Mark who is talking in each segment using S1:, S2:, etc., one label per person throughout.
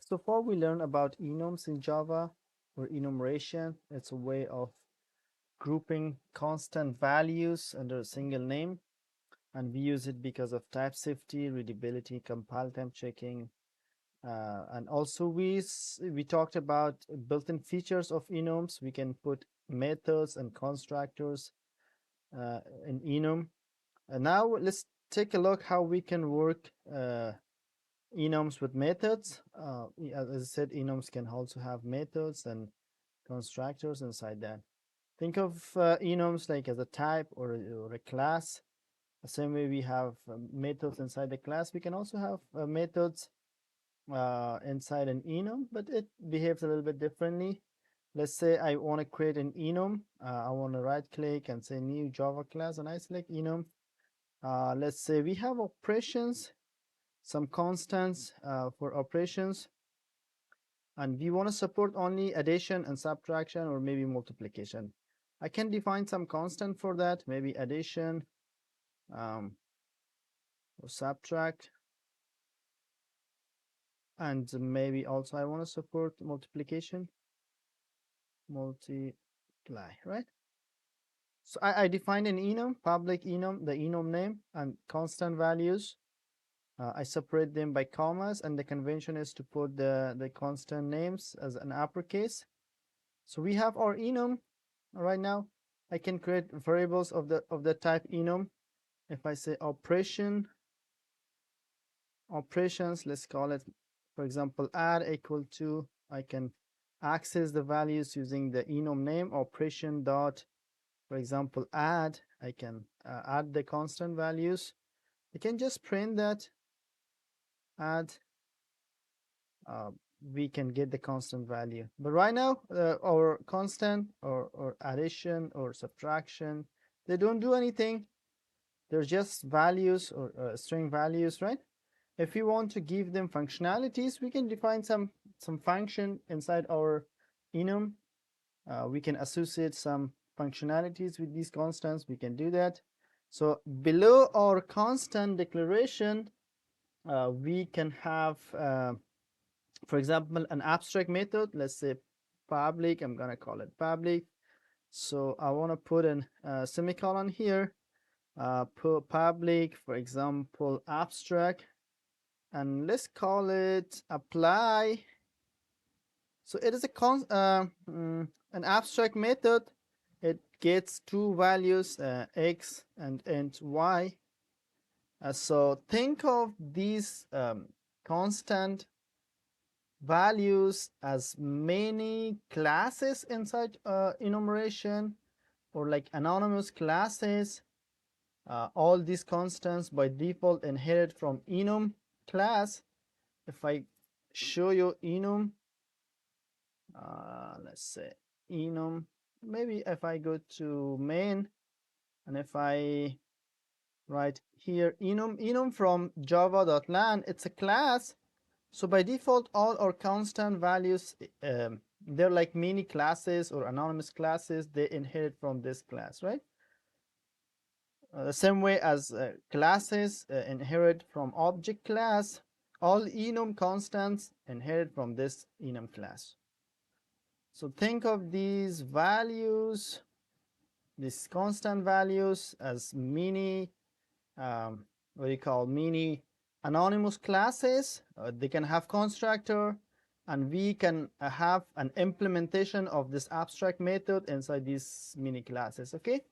S1: So far we learned about enums in Java or enumeration. It's a way of grouping constant values under a single name, and we use it because of type safety, readability, compile time checking, and also we talked about built-in features of enums. We can put methods and constructors in enum. And now let's take a look how we can work enums with methods. As I said, enums can also have methods and constructors inside that. Think of enums like as a type or a class. The same way we have methods inside the class, we can also have methods inside an enum, but it behaves a little bit differently. Let's say I want to create an enum. I want to right click and say new Java class, and I select enum. Let's say we have operations, some constants for operations, and we want to support only addition and subtraction or maybe multiplication. I can define some constant for that, maybe addition or subtract, and maybe also I want to support multiplication, multiply, right? So I defined an enum, public enum, the enum name, and constant values. I separate them by commas, and the convention is to put the constant names as an uppercase. So we have our enum right now. I can create variables of the type enum. If I say operations, let's call it, for example, add equal to, I can access the values using the enum name, operation dot, for example, add. I can add the constant values. I can just print that add. uh, we can get the constant value. But right now, our constant or addition or subtraction, they don't do anything. They're just values or string values, right? If we want to give them functionalities, we can define some function inside our enum. We can associate some functionalities with these constants. We can do that. So below our constant declaration, we can have for example, an abstract method. Let's say public. I'm gonna call it public. So I want to put an semicolon here. Put public, for example, abstract, and let's call it apply. So it is an abstract method. It gets two values, x and y. So think of these constant values as many classes inside enumeration, or like anonymous classes. All these constants by default inherit from enum class. If I show you enum, let's say enum, maybe if I go to main and if I write here enum from java.lang, it's a class. So by default, all our constant values, they're like mini classes or anonymous classes. They inherit from this class, right? The same way as classes inherit from object class, all enum constants inherit from this enum class. So think of these values, these constant values, as mini, what do you call, mini anonymous classes. They can have constructor, and we can have an implementation of this abstract method inside these mini classes. Okay,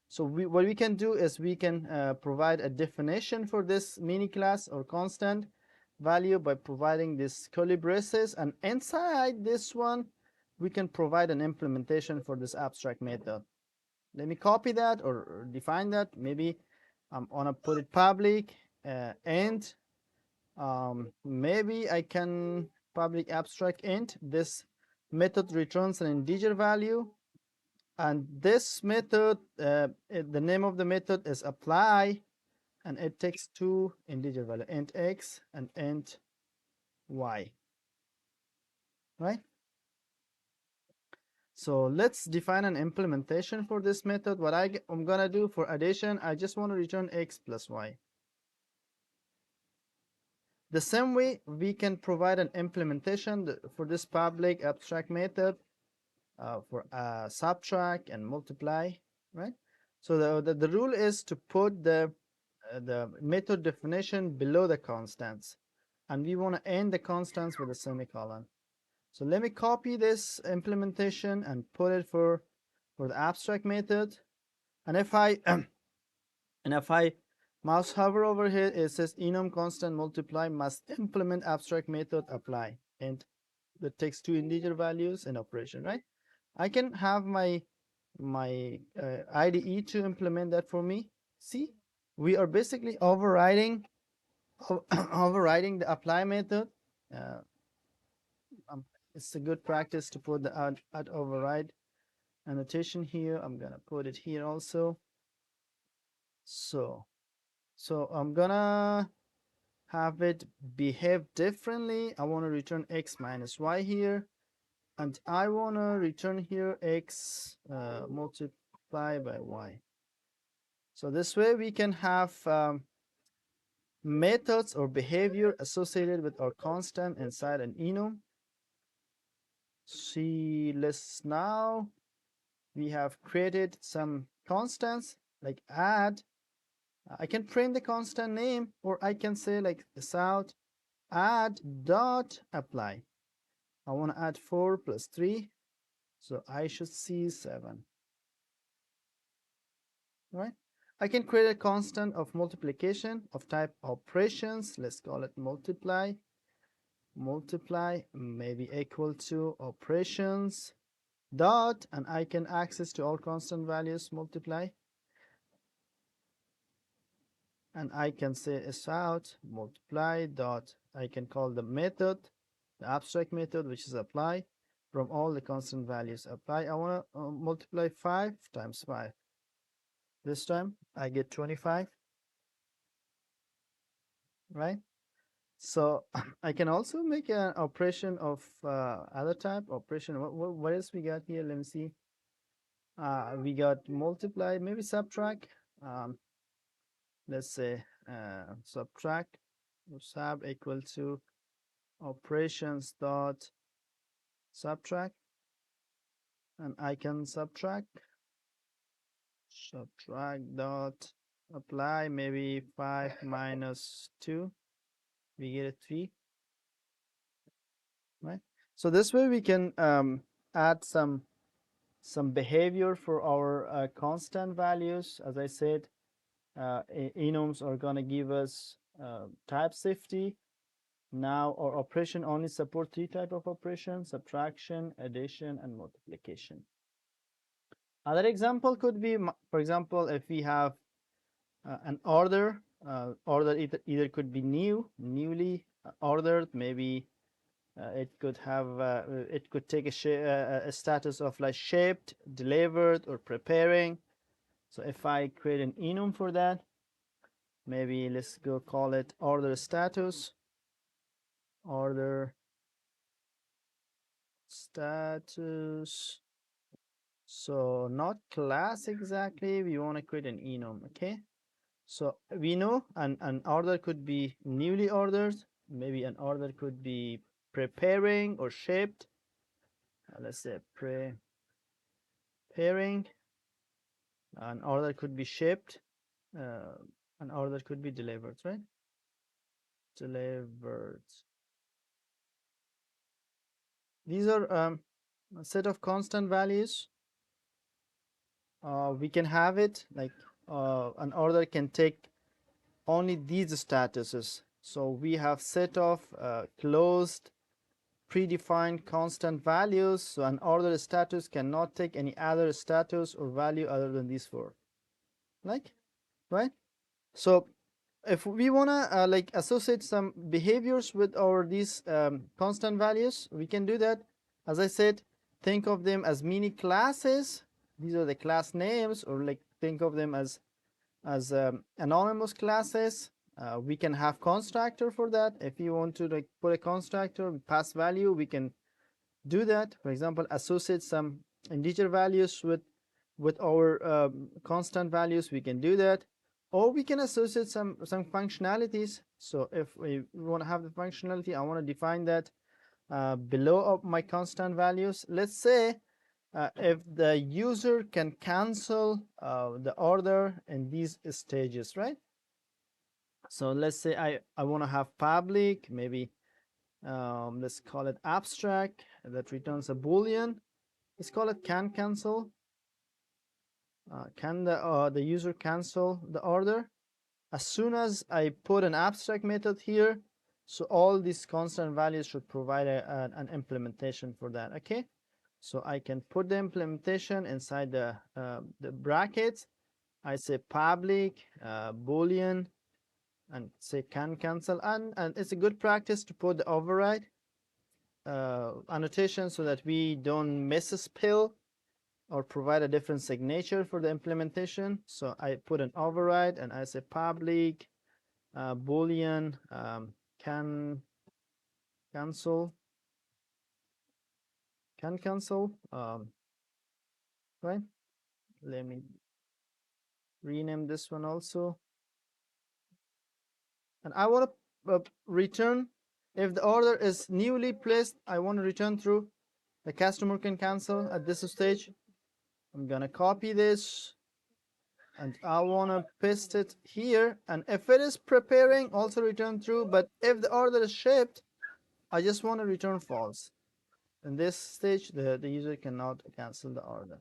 S1: so what we can do is we can provide a definition for this mini class or constant value by providing this curly braces, and inside this one we can provide an implementation for this abstract method. Let me copy that or define that. Maybe I'm gonna put it public int. Maybe I can public abstract int. This method returns an integer value, and this method, the name of the method is apply, and it takes two integer value, int x and int y, right? So let's define an implementation for this method. What I'm gonna do for addition, I just want to return x plus y. The same way we can provide an implementation for this public abstract method for subtract and multiply, right? So the rule is to put the method definition below the constants, and we want to end the constants with a semicolon. So let me copy this implementation and put it for the abstract method. And if I and if I mouse hover over here, it says enum constant multiply must implement abstract method apply, and that takes two integer values in operation, right? I can have my IDE to implement that for me. See, we are basically overriding overriding the apply method. Uh, it's a good practice to put the add override annotation here. I'm gonna put it here also. So I'm gonna have it behave differently. I want to return x minus y here, and I want to return here x multiplied by y. So this way we can have methods or behavior associated with our constant inside an enum. See, let's now we have created some constants like add. I can print the constant name, or I can say like this out add dot apply. I want to add 4 plus 3, so I should see 7, right? I can create a constant of multiplication of type operations. Let's call it multiply. Multiply maybe equal to operations dot, and I can access to all constant values multiply, and I can say s out multiply dot. I can call the method, the abstract method, which is apply from all the constant values apply. I want to multiply 5 times 5. This time I get 25, right? So I can also make an operation of other type operation. What else we got here? Let me see. We got multiply, maybe subtract. Let's say subtract or sub equal to operations dot subtract, and I can subtract dot apply, maybe 5 minus 2, we get a 3, right? So this way we can add some behavior for our constant values. As I said, enums are going to give us type safety. Now our operation only support 3 type of operations: subtraction, addition, and multiplication. Other example could be, for example, if we have an order, order either could be newly ordered, maybe it could have it could take a status of like shipped, delivered, or preparing. So if I create an enum for that, maybe let's go call it order status. Order status. So not class exactly, we want to create an enum. Okay, so we know an order could be newly ordered, maybe an order could be preparing or shipped. Let's say preparing. An order could be shipped, an order could be delivered, right? Delivered. These are a set of constant values. We can have it like an order can take only these statuses. So we have set of closed predefined constant values. So an order status cannot take any other status or value other than these 4, like, right? So if we want to like associate some behaviors with our these constant values, we can do that. As I said, think of them as mini classes. These are the class names, or like think of them as anonymous classes. We can have constructor for that. If you want to like put a constructor pass value, we can do that. For example, associate some integer values with our constant values, we can do that. or we can associate some functionalities. So if we want to have the functionality, I want to define that below of my constant values. Let's say if the user can cancel the order in these stages, right? So let's say I want to have public, maybe let's call it abstract, that returns a boolean. Let's call it can cancel. Can the user cancel the order? As soon as I put an abstract method here, so all these constant values should provide an implementation for that. Okay, so I can put the implementation inside the brackets. I say public boolean and say can cancel, and it's a good practice to put the override annotation so that we don't miss a spell or provide a different signature for the implementation. So I put an override and I say public boolean can cancel right. Let me rename this one also, and I want to return if the order is newly placed. I want to return through the customer can cancel at this stage. I'm gonna copy this and I want to paste it here, and if it is preparing, also return true. But if the order is shipped, I just want to return false. In this stage, the user cannot cancel the order.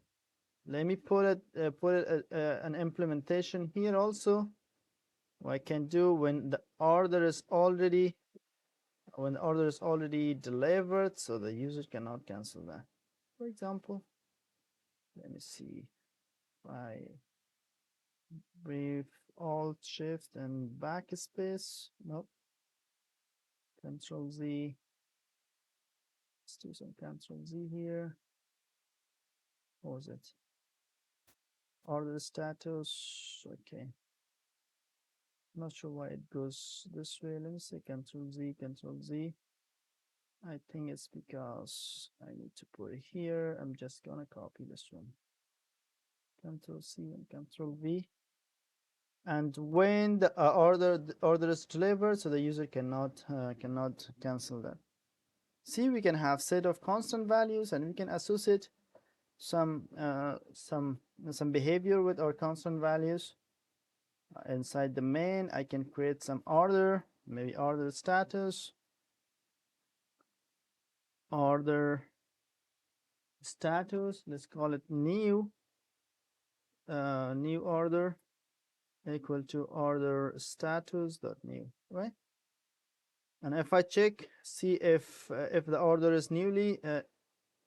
S1: Let me put an implementation here also. What I can do when the order is already delivered, so the user cannot cancel that. For example, let me see. I brief Alt Shift and backspace. Nope. Control Z. Let's do some Control Z here. What was it? Order status. Okay. Not sure why it goes this way. Let me say Control Z, Control Z. I think it's because I need to put it here. I'm just gonna copy this one. Control C and Control V. And when the order is delivered, so the user cannot cancel that. See, we can have set of constant values, and we can associate some behavior with our constant values. Inside the main, I can create some order, maybe order status, let's call it new order equal to order status dot new, right? And if I check, see if the order is newly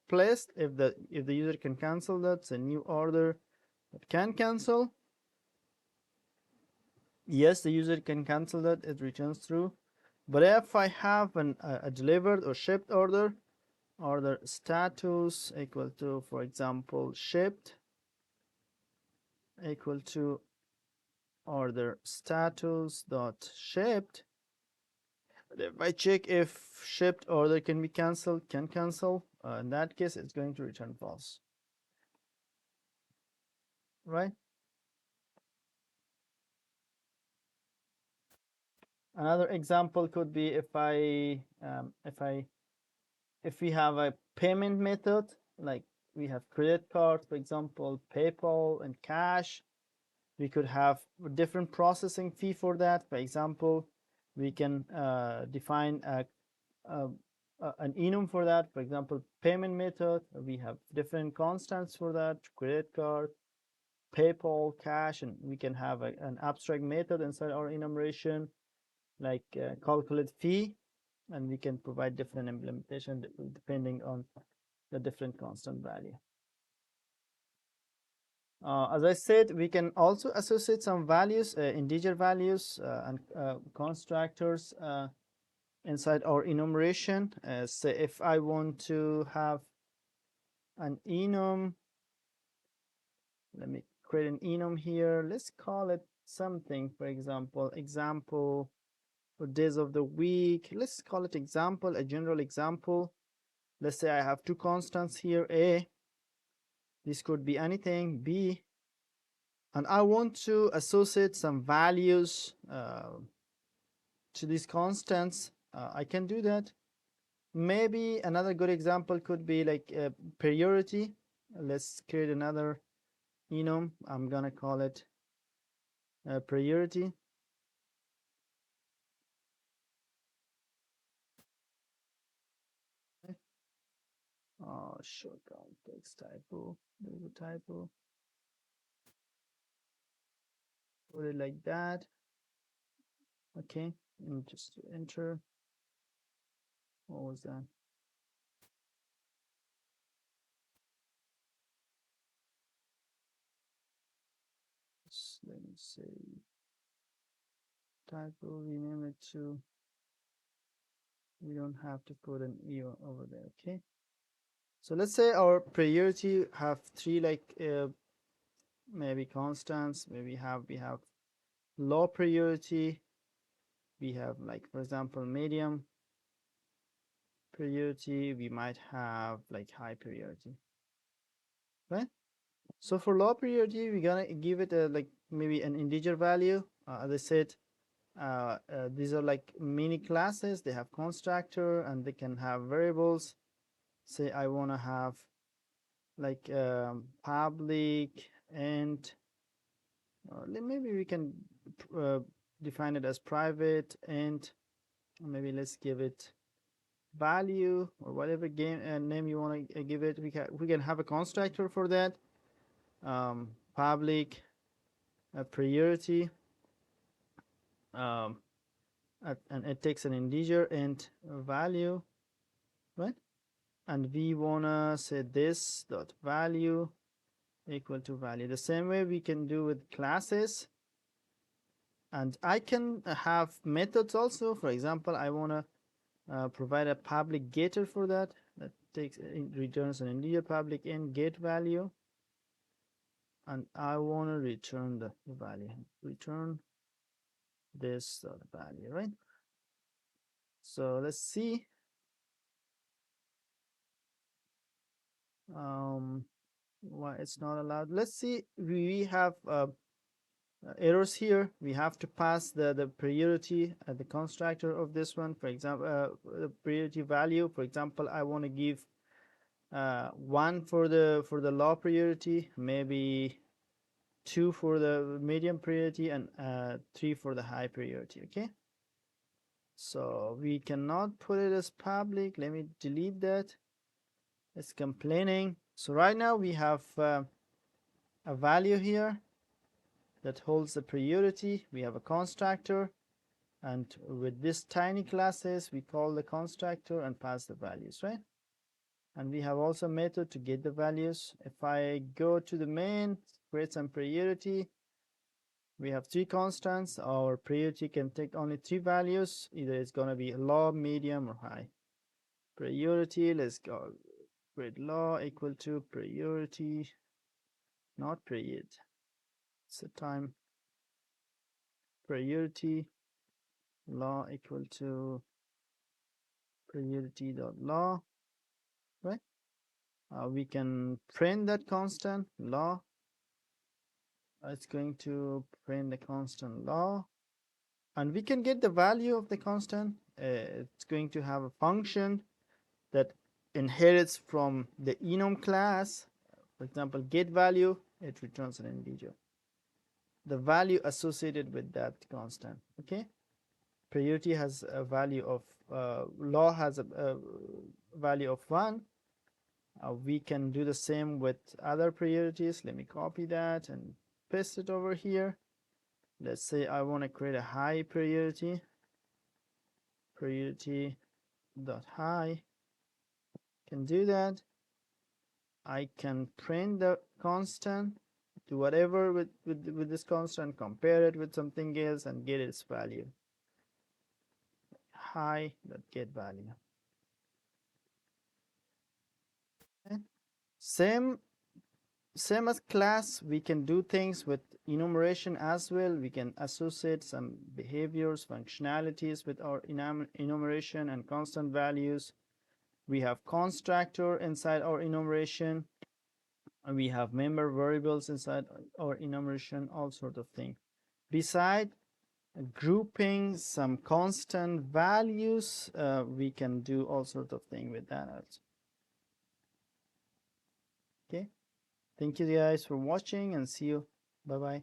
S1: placed, if the user can cancel that, a new order that can cancel. Yes, the user can cancel that, it returns true. But if I have a delivered or shipped order status equal to, for example, shipped equal to order status dot shipped. If I check if shipped order can be cancelled, can cancel, in that case, it's going to return false, right? Another example could be if we have a payment method, like we have credit card, for example, PayPal and cash. We could have a different processing fee for that. For example, we can define an enum for that. For example, payment method, we have different constants for that, credit card, PayPal, cash, and we can have an abstract method inside our enumeration, like calculate fee, and we can provide different implementation depending on the different constant value. As I said, we can also associate some values, integer values and constructors inside our enumeration. Say if I want to have an enum, let me create an enum here. Let's call it something, for example for days of the week. Let's call it example, a general example. Let's say I have two constants here, a, this could be anything, b, and I want to associate some values to these constants, I can do that. Maybe another good example could be like priority. Let's create another enum. I'm gonna call it priority. Oh, shortcut text typo. There's a typo. Put it like that. Okay, and just enter. What was that? Let me say typo. Rename it to. We don't have to put an e over there. Okay. So let's say our priority have three like maybe constants. Maybe we have low priority. We have like for example medium priority. We might have like high priority, right? So for low priority, we're gonna give it a like maybe an integer value. As I said, these are like mini classes. They have constructor and they can have variables. Say I want to have like public and maybe we can uh, define it as private and maybe let's give it value or whatever game name you want to give it. We can have a constructor for that. Public priority, um, and it takes an integer and value, right? And we wanna say this dot value equal to value. The same way we can do with classes, and I can have methods also. For example, I wanna provide a public getter for that takes returns an integer public and get value, and I want to return the value. Return this value, right? So let's see. Why it's not allowed. Let's see. We have errors here. We have to pass the priority the constructor of this one. For example, the priority value. For example, I want to give 1 for the low priority, maybe 2 for the medium priority, and 3 for the high priority. Okay. So we cannot put it as public. Let me delete that. It's complaining. So right now we have a value here that holds the priority. We have a constructor, and with this tiny classes, we call the constructor and pass the values, right? And we have also a method to get the values. If I go to the main, create some priority, we have 3 constants. Our priority can take only 3 values. Either it's going to be low, medium, or high. Priority, let's go create low equal to priority, not period. It's a time priority law equal to priority dot law, right? We can print that constant law. It's going to print the constant law, and we can get the value of the constant. It's going to have a function that inherits from the enum class. For example, get value, it returns an integer. The value associated with that constant. Okay. Priority has a value of law has a value of 1. We can do the same with other priorities. Let me copy that and paste it over here. Let's say I want to create a high priority. Priority dot high. Can do that. I can print the constant, do whatever with this constant, compare it with something else, and get its value. High dot get value. Okay. Same as class, we can do things with enumeration as well. We can associate some behaviors, functionalities with our enumeration and constant values. We have constructor inside our enumeration. And we have member variables inside our enumeration, all sort of thing. Beside grouping some constant values, we can do all sort of thing with that also. Okay, thank you guys for watching, and see you. Bye bye.